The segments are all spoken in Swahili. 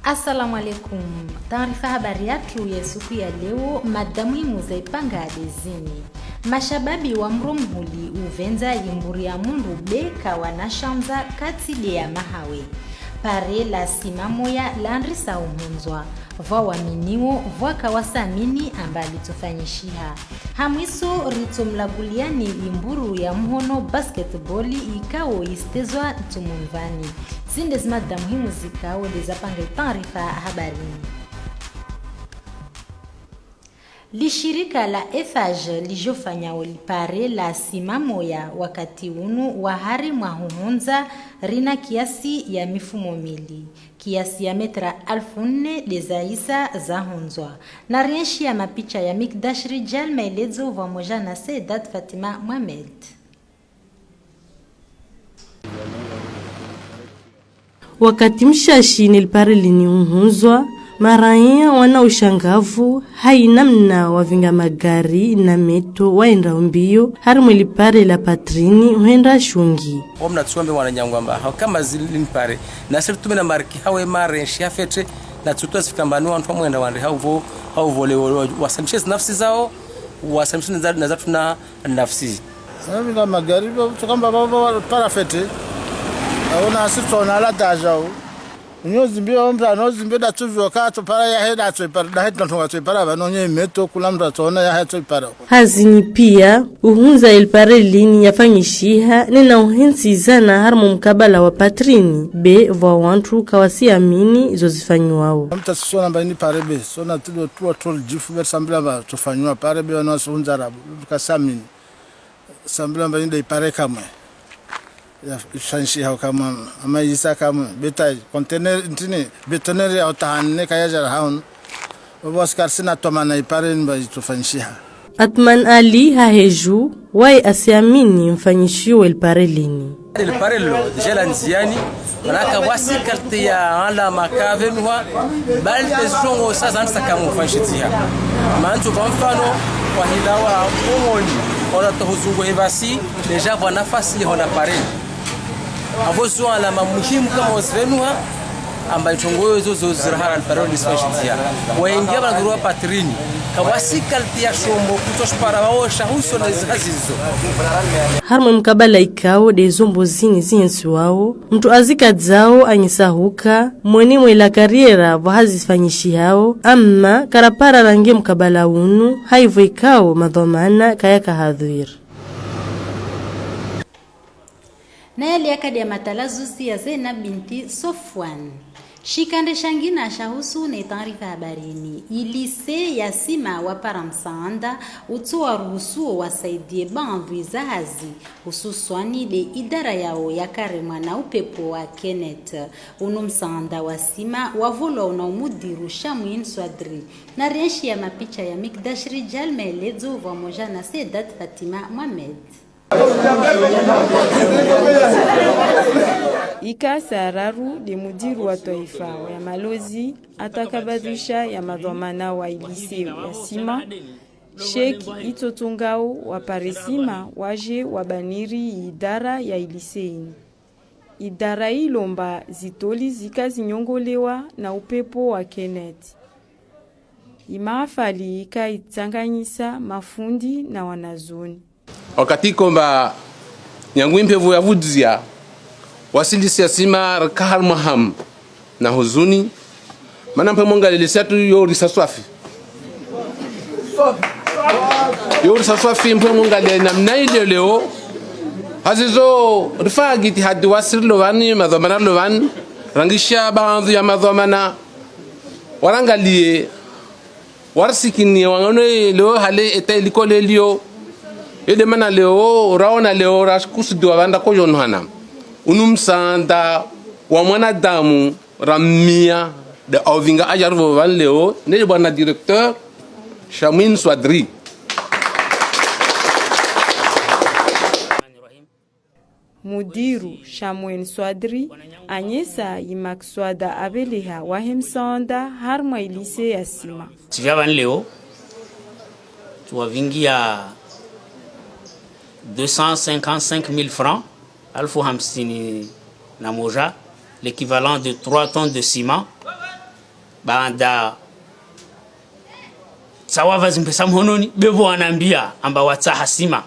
Assalamu alaikum. Taarifa habari yetu ya siku ya leo, madamu muzaipanga adezini. Mashababi wa mromhuli uvenza yimburi ya mundu beka wanashamza katile ya mahawe. Pare la simamo ya landrisa umunzwa. Vwa waminiwo vwa kawasamini ambali tufanyishiha. Hamwiso ritomlaguliani imburu ya mhono basketboli ikao istezwa tumunvani. Zinde zimada muhimu zikao lezapanga taarifa habarini. Lishirika la EFAJ lijofanya olipare la simamo ya wakati unu wahari mwahumunza rina kiasi ya mifumo mili. Kiasi ya metra 1400 dezaisa za hunzwa. Na rienshi ya mapicha ya Mikdash Rijal maelezo vamoja na Sedat Fatima Mohamed. Wakati mshashi nilipare liniunhuzwa, maraia wana ushangavu haina mna wavinga magari na meto waenda mbio harimu lipare la patrini huenda shungi. Omna tuombe wananyangwamba kama zilinipare na sisi tumena marki hawe mare shafete na tutosifambanu watu mwenda wande hao vole wasamshes nafsi zao wasamshes na zatu na nafsi. Sasa magari tukamba baba parafete aona sitona la dajao nyozimbio mba nozimbio da tuvyo kato para ya heda to para da heda tonga to para banonye meto kulamda tona ya heda para hazini pia uhunza ilpare lini yafanyishiha nina uhensi zana harmu mkabala wa patrini be vwa wantu kawasiamini zozifanyuwao mtasona mbani pare be sona tudo tol jifu versambla ba tofanywa pare be wana sunza rabu tukasamini sambla mbani de pare kamwe ya shanshi hao kama ama isa kama beta container ntini betoner ya tahanne kaya jara haun Oscar sina tomana ipare mba tufanishiha. Atman Ali haheju wai asiamini mfanyishiwe ilpare lini ilpare lo jela nziani manaka wasikalti ya ala makave mwa bali ezongo sasa ansa kama mfanyitia mantu kwa mfano kwa hilawa omoni ona tohuzungu evasi deja kwa nafasi hona pare avozo ala muhimu kama wasvenua ambayo tongoyo zozo zirahara alparol disfashia waingia banagurua patrini kawasikalti ya shombo kutoshpara waosha huso na zihazizo harmu mkabala ikao de zombo zini zinsu wao mtu azika zao anyisahuka mweni mwela kariera wahazifanyishi hao amma karapara rangi mkabala unu haivo ikao madhomana kaya kahadhuir na yali akadi ya matalazusi ya Zainab binti Sofwan. Shikande shangina shahusu na taarifa habarini. Ilise ya sima wa paramsanda utoa ruhusu wasaidie bandhi zahazi hususwani de idara yao ya karema na upepo wa Kenneth. Unumsanda wa sima wavolo na umudiru Shamwin Swadri. Na rienshi ya mapicha ya Mikdash Rijal maelezo vamoja na Sedat Fatima Mohamed. Ika Sararu de mudiru wa taifa ya malozi atakabadhisha ya madhamana wa iliseo ya sima Sheikh Itotungao wa paresima waje wabaniri idara ya iliseini. Idara ilomba zitoli zikazi nyongolewa na upepo wa Kenneth. Imaafali ika itanganyisa mafundi na wanazoni. Wakati komba nyangwimpevu ya vudzia wasindisi ya sima kahal maham na huzuni manampe monga lilisatu yo risaswafi mpe monga na mnaile leo hazizo rifagiti hadi wasir lovani madhamana lovan rangisha baadhi ya madhamana warangalie warsikini wangone leo hale etailikole leo Ede mana leo raona leo raskusudu wanda ko jonhana unumsanda wa mwanadamu ramia de ovinga ajarvo van leo ne bwana directeur Shamwin Swadri mudiru Shamwen Swadri anyesa yimakswada abeleha wahemsanda harma ilise ya sima. Tijaban leo tuwavingia 255 000 francs alfu hamsini na moja, l'équivalent de 3 tonnes de ciment. Banda sawa vazimpesa mhononi bevo wanambia amba watsa hasima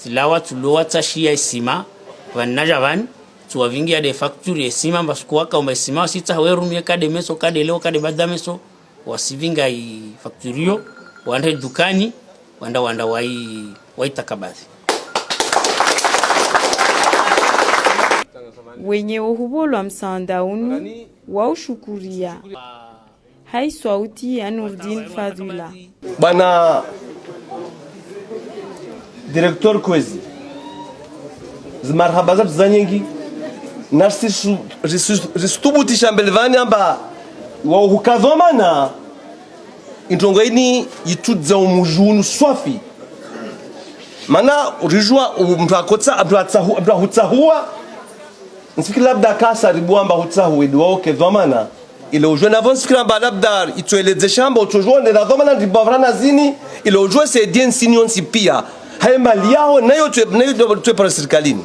tilawa tulowa tashia isima wanaja van tuwavingia de facture isima mbasikuwa kama isima wasita werumie kade meso kade leo kade badameso wasivinga i facturio wande dukani wanda waitakabadhi. Wenye uhubolwa msanda unu waushukuria hai sauti ya Nurdin Fadula. Bana Director Kwezi zimarhaba zatu za nyingi nasi ristubutisha mbelevani amba wa uhukazomana intongo ini yitudza umujunu swafi mana rijua mtakotsa abdahutahua nsikira labda kasa ribuamba hutsahu edwa kezomana ile ujue na vonsikira labda itueleze shamba utujone na dhomana ribavrana zini ile ujue se dien sinion sipia hai mali yao nayo tuwe para serikalini.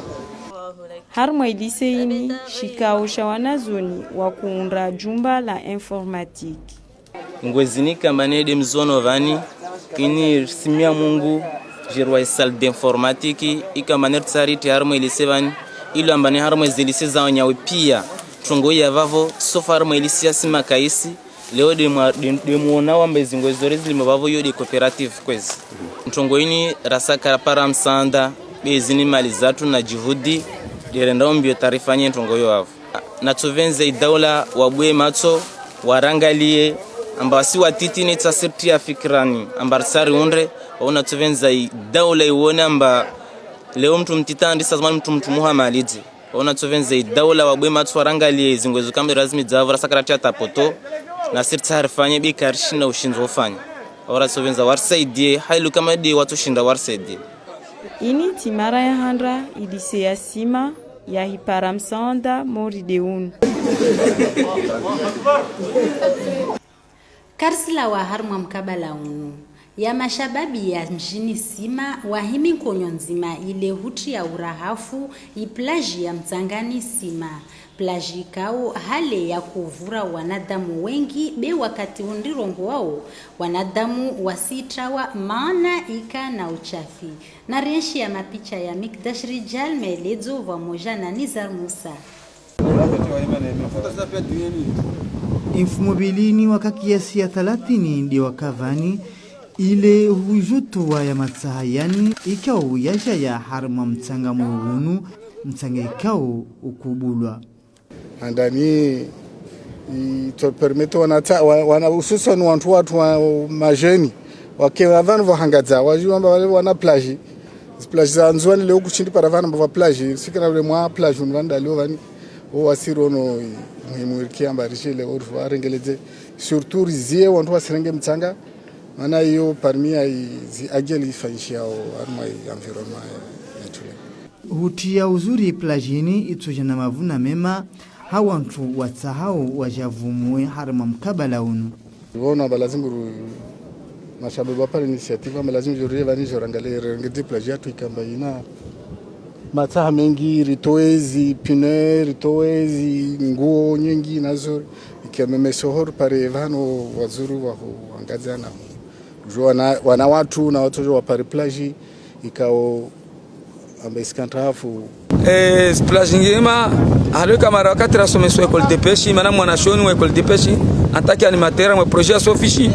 Harma ilise ini shikao shawanazoni wa kuunda jumba la informatique. Ngwezinika manede mzono vani ini simia Mungu jirwa salle d'informatique ikamaner tsariti harma ilise vani ilo ambani harma zilise za nyawe pia tungo ya vavo sofa harma ilise sima kaisi leo de muona wa mbezingo zorezi limabavo yo de cooperative kwezi tungo ini rasaka para msanda bezini mali zatu na juhudi direnda mbio tarifanye tungo yo hapo na tuvenze idaula wabwe macho warangalie ambasi watiti ni tasirti ya fikrani ambarsari unre waona tuvenza idaula iwona amba leo mtu mtitandi sasa mtu mtumuha maliji waona tuvenza idaula wabwe macho warangalie zingwezo kambe razmi zavra sakarati atapoto na sirti harifanye bikarishi na ushinzo ufanye ora tuvenza warsaidie hailu kama di watu shinda warsaidie ini timara ya handra idise ya sima ya hiparamsanda morideun. Karsila wa harma mkabala unu ya mashababi ya mjini sima wahimi konyo nzima ile huti ya urahafu iplaji ya mtangani sima plaji kao hale ya kuvura wanadamu wengi be wakati undirongo wao wanadamu wasitawa maana ika na uchafi na renshi ya mapicha ya Mikdash Rijal maelezo pamoja na Nizar Musa. Infumobilini wakakiasi ya 30 ndi wakavani ile hujutuwa ya matsahayani ikao yaja ya harma mtsanga muhunu mtsanga ikao ukubulwa andani to permito wana hususan watu wa majeni wakewa vanu vahangadza wajua wana plage za nzwani leo kuchindi para vanu va plage sikana le mwa plage unvanda leo vani wasirono muhimurikia mbarishile oru arengeleze surtout rizie watu wasirenge mtsanga maana hiyo parmi zi ajali ifanyishia arma environment naturel hutia uzuri plajini itoja na mavuna mema hawantu watsahau wajavumwe harma mkabala unu wona balazimu mashababu pale initiative ama lazima jorie vani jorangalie rengedi plagiat ikamba ina matsaha mengi ritoezi pine ritoezi nguo nyingi nazo ikememe sohor pare vano wazuru wa angazana wana watu na watu wa pare plagi ikao ambeskantafu plage ngema halo kamera wakati rasomeso école de pêche mana mwana shoni wa école de pêche ataki animateur wa projet sofishi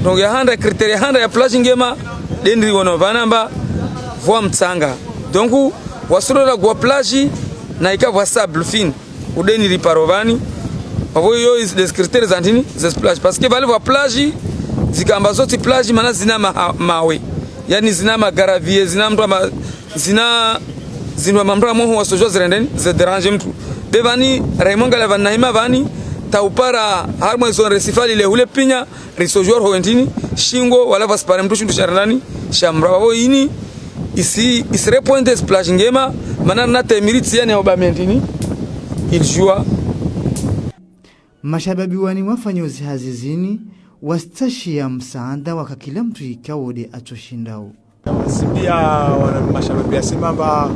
donc ya handa criteria handa ya plage ngema dendri wono vanamba voa mtsanga donc wasoro la gwa plage na ikavwa sable fin udeni riparovani avo yo is des critères antini des plage parce que vale voa plage zikamba zote plage mana zina mawe yani zina magaravier zina mtu zina mamra moho wasojwa zirendeni ze déranger mtu bevani Raymond Galavan naima vani taupara harmo zone resifali le hule pinya risojwa hoentini shingo wala vaspare mtu shindu sharandani shamra wao ini ici il serait point de plage ngema maana na temiriti yani obamentini iljua mashababi wani wafanyozi hazizini wastashia msaada waka kila mtu ikawode atoshindao Simbia wana mashababi ya Simba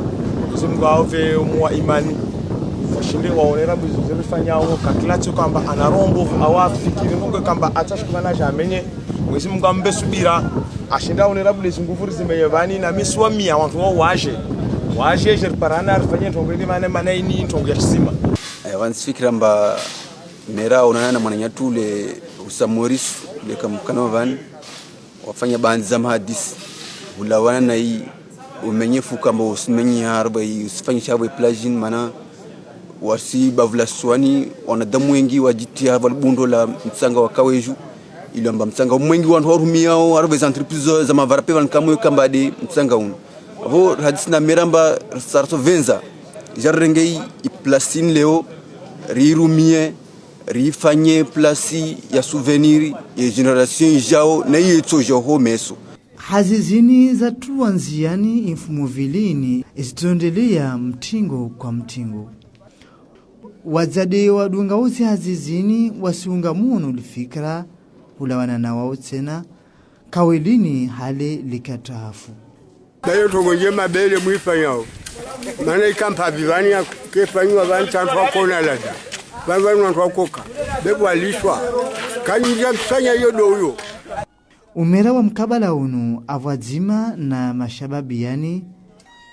Mungu aove umwa imani washinde waonera bizifanyao kakilacho kwamba anarombo awafikiri Mungu kwamba atashikana jamenye Mwenyezi Mungu ambe subira ashinda onera bule nguvu zimeyevani na miswamia watu wao waje je parana afanye ntongeni mane ini ntongo ya Simba wansifikira mba mera onana na mwananyatule usamoris le kamkanovan wafanya bandi za mahadisi ulawana na hii umenyefu kamba usimenyi harba usifanye chavo plagin mana wasi bavula swani wanadamu wengi wajiti harba bundo la mtsanga wa kaweju ili amba mtsanga mwengi wantu warumiao harba za entreprise za mavarape vankamwe kamba de mtsanga uno avo hadisi na meramba sarto venza jarrengei iplasine leo rirumie rifanye plasi ya souvenir ya generation jao na yeto joho meso hazizini za tuanziani infumuvilini isitondelea mtingo kwa mtingo wazade wadunga uzi hazizini wasiunga muno lifikra ulawana na wao tena kawelini hale likatafu dayo tongoje mabele mwifanyao maana ikampa vivani ya kefanywa vantantu wakona lada vavani wantu wakoka bebu alishwa kanjia msanya yodo huyo umera wa mkabala unu avwadzima na mashababi yani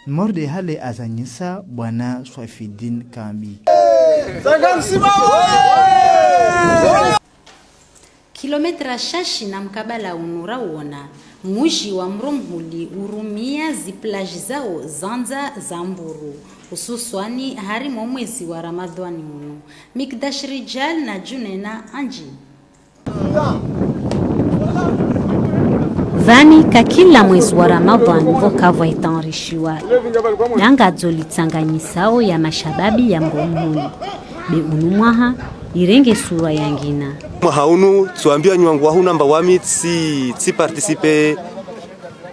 morde hale azanyisa bwana Swafidin Kambi Kilometra shashi na mkabala unura uona muji wa Mromhuli urumia ziplaji zao zanza zamburu hususwani harimo mwezi wa Ramadhani unu Mikdash Rijal na Junena Anji vani ka kila mwezi wa Ramadhan vokavwa itarishiwa nanga zolitsanganyisao ya mashababi ya Mromhuli be unumwaha irenge sura yangina haunu tuambia nywangu wa huna mbawami tsi participe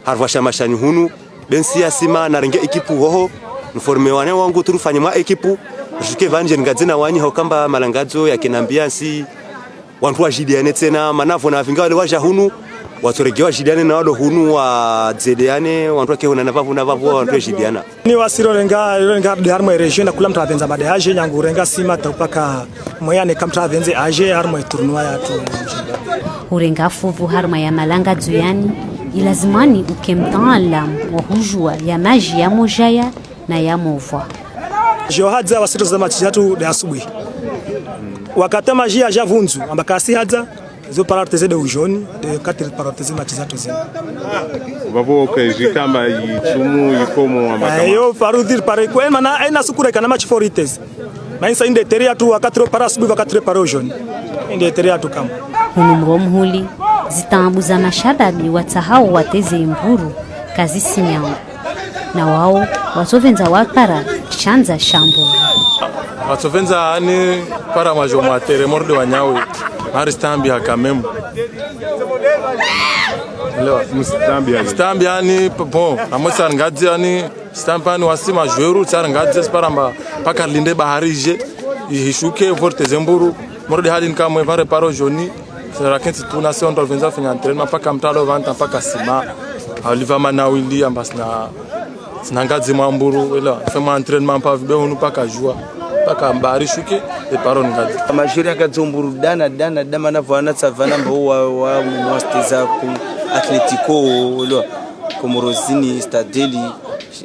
harwasha mashani hunu bensi asima na renge ekipu hoho mforme wane wangu turufanye mwa ekipu juke vanje ngadzina wanyi hokamba malangazo ya kinambiansi wantu wajidiane tena manavo na vinga wale waja hunu watoregewa jidiane na wado hunu wa zedeane wantu wake huna na vavu wantu wajidiana ni wasiro renga de harmo region na kula mtavenza bade aje nyangu renga sima tapaka moyane kamta venze aje harmo tournoi ya tu urenga fuvu harma ya malanga dzuyani ilazimani ukemtaalam wa hujua ya maji ya mojaya na ya movwa johadza wasiro za machatu de asubuhi wakati maji ya javunzu ambakasi hadza zo parateze de ujoni de 4 parateze machizato zina babo kujikamba yichumu yikomo ambakama yo parudir pare kwa maana aina sukura kana match for ites maana inde teria tu wakati para asubuhi wakati para ujoni inde teria tu kama Mromhuli zitambu za mashababi watahao wateze mburu kazi sinyangu na wao watovenza wakara chanza shambo watovenza ani para majoma tere morde wanyawe aristambi hakamemu leo stambi ani bon amosa ngadzi ani stampani wasima jweru tsar ngadzi sparamba paka linde baharije ihishuke forte zemburu morde halin kamwe vare paro joni rakenti tuna se ondo venza fanya entraînement paka mtalo vanta paka sima aliva manawili ambasna sinangadzi mamburu ela fema entraînement pa vibe hunu paka joie paka mbari shuke e paro ngadzi majuri akazomburu dana dama na vana tsavana mbo wa mwasteza ku Atletico lo komorozini stadeli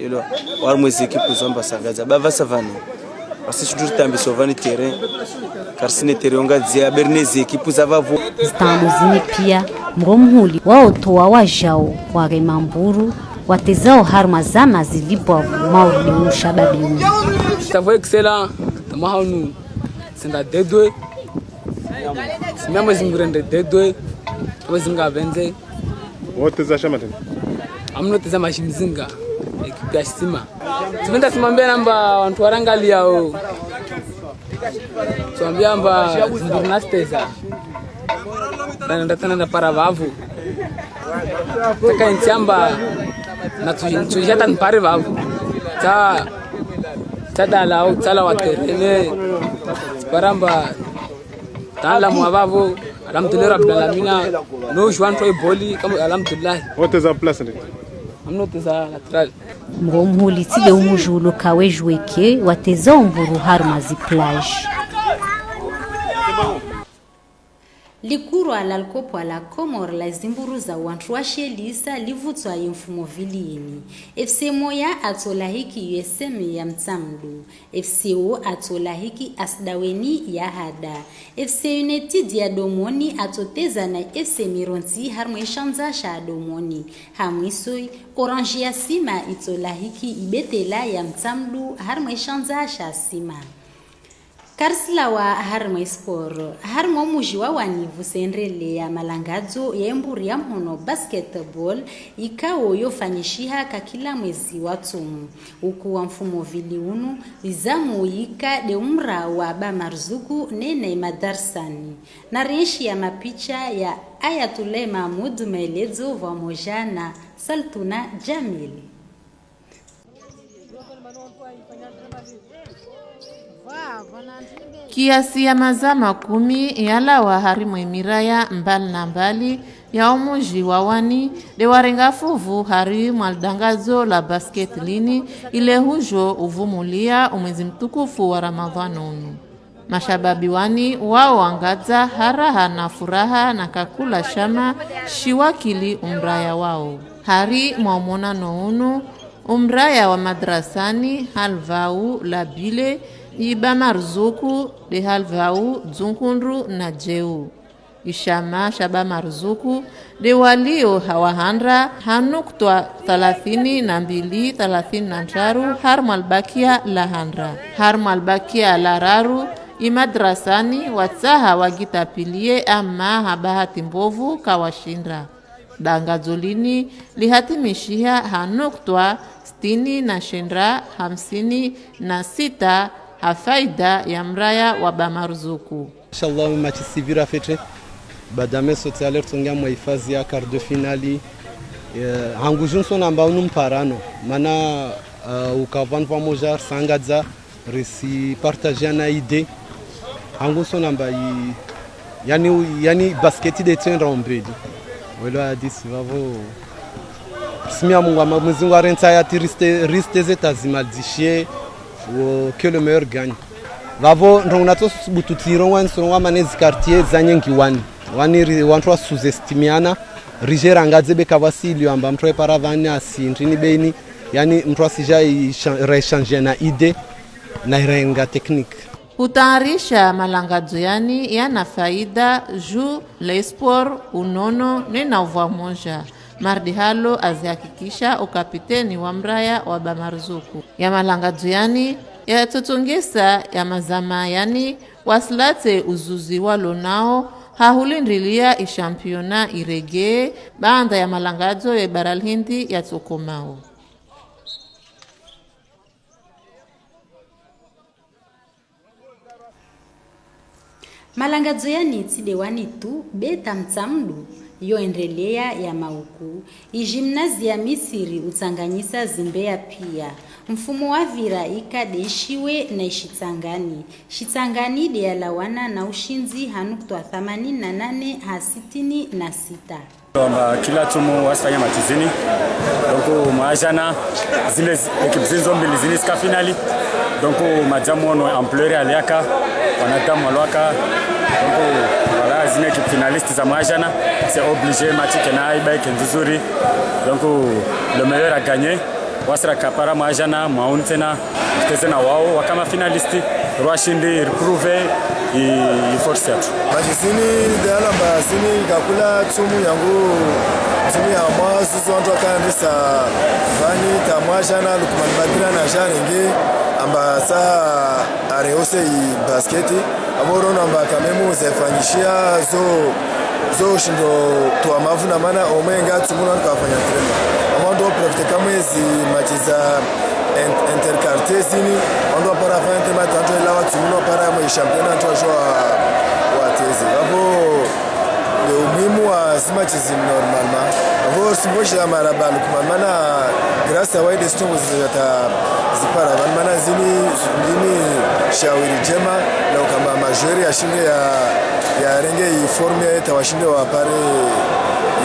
lo war mwezi equipe zomba sangaza bava savana asishutu tambi sovani terrain karsine terionga zia bernezi equipe zavavu zitambuzini pia Mromhuli wao toa wajao wa remamburu watezao harma zama zilipo maudi mushababi ça va excellent mahanu senda dedwe simama zimurende dedwe wazinga benze wote za shama tena amno tazama shimzinga ekipa sima tumenda simambia namba watu warangalia o tuambia namba zimburnasteza na ndatana na para vavu taka nchamba na tujata nipare babu ta tadala au tala waterele baramba tala mwababu alhamdulillah rabbil alamin no juan toy boli kama alhamdulillah wote za place ndi amnote za lateral mromhuli tide umujulu kawe jweke wateza umburu harma zi plage Likuru alalkopo ala Komor la zimburu za wantruashe lisa livutwa yemfumo vilini. FC Moya atolahiki USM ya Mtamdu. FCO atolahiki Asdaweni ya Hada. FC United ya Domoni atoteza na FC Mironti harmwe shanza sha Domoni. Hamwisoi Orange ya Sima itolahiki Ibetela ya Mtamdu harmwe shanza sha Sima. Karsila wa harma sport harma mujiwa wanivu senrele ya malangazo ya emburi ya mhono basketball ikao yofanyishiha kakila mwezi watumu uku wa mfumo viliunu izamu yika de umra wa Bamarzuku nene madarsani na reshi ya mapicha ya Ayatullah Mahmud maelezo wa moja na Saltuna Jamili. Kiasi ya mazama 10 yala wa harimu emiraya mbali na mbali ya omuji wawani de warengafuvu hari mwaldangazo la basket lini ile hujo uvumulia umwezi mtukufu wa Ramadhanunu. Mashababi wani wao wangaza haraha na furaha na kakula shama shiwakili umraya wao. Hari mwaumona nounu umraya wa madrasani halvau labile Bamarzuku de halvau dzunkundu na jeu. Ishama shaba marzuku de walio hawahandra hanuktwa 32 33 harmalbakia la handra. Harmalbakia la raru imadrasani watsaha wagitapilie ama habahati mbovu kawashindra. Dangazolini lihatimishia hanuktwa 60 na shendra 56 hafaida ya mraya wa Bamarzuku. Inshallah machi sivira fetre badame sote alert songa mwa hifadhi ya quart de finali hangu junson amba unumparano mana ukavan pamoja sangadza resi partager na idée hangu son amba yani basketi de tendre en bed wala hadisi vavo simia mungu mzingu arenta ya riste zetazimal dishie que le meilleur gagne. Vavo ndongato bututiro wanso wamanezi quartier zanyengi wani wantwa sous-estimiana rigera ngadzebe kavasili amba mtwe paravani asindrini beni yani mtwa sija rechange na idée na irenga technique. Utayarisha malangazo yani yana faida juu l'esport unono nena uva moja. Mardihalo azihakikisha ukapiteni wa mraya wa Bamarzuku. Ya malangazo yani ya tutungisa ya mazama yani waslate uzuzi walo nao hahulindilia ishampiona irege baanda ya malangazo ya Baral Hindi ya Tokomao. Malangazo yani tidewani tu beta Mtamdu yoendelea ya mauku. Ijimnazi ya Misiri utanganyisa Zimbeya pia. Mfumo wa vira ikadeshiwe na ishitangani. Shitangani de alawana na ushinzi hanuktua 88 ha 66. Kila tumu wasifanya matizini. Donc maajana zile ekipe zinzo mbili ziniska finali. Donc majamu ono ampleur aliaka wanadamu walwaka. Donc voilà zine ekipe finaliste za maajana c'est obligé match kena ibeke nzuri. Donc le meilleur a gagné. Wasra kapara maajana mauntena tezena wao wakama finalisti rwashindi prouve i force yatu majisini dala basini kakula tumu yangu tumu ya mwasu zonto kanisa vani tamwajana lukman badira na jarenge amba sa areose i basketi amoro namba kamemu zefanyishia zo shindo tuwa mavuna mana omenga tumu na kafanya trema amando profite kamwezi machiza intercarte zini ondo para fante matanto la watu no para mo championnat to joa wa tezi hapo ndio umuhimu wa zima chizi normalement avo simboshi maraba lukman mana grâce à wide stongo zata zipara mana zini shauri jema na kama majori ashinde ya renge iforme tawashinde wa pare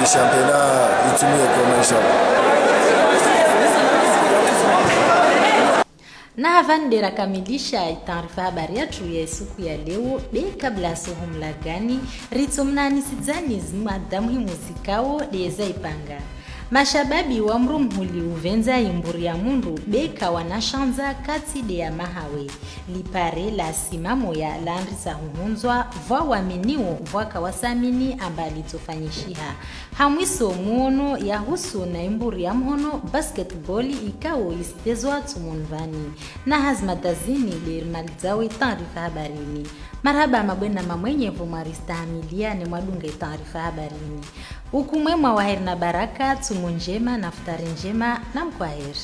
i championnat itumie kwa inshallah. Na havandera kamilisha taarifa habari yetu ya siku ya leo be kabla sohumla gani ritomnani sidzani zimadamu muzikao leza ipanga mashababi wa mrumhuli uvenza imburi ya mundu beka wanashanza kati de ya mahawe lipare la simamo ya landrisa humunzwa vwa waminiwo vwa kawasamini ambali tofanyishiha hamwiso muono ya husu na imburi ya mhono basketball ikao istezwa tumunvani na hazmatazini lirmalizawe taarifa habarini marhaba mabwena mamwenye vumarista hamilia ni mwadunge taarifa habarini ukumwema wa heri na baraka tumunjema na futari njema na mkwaheri.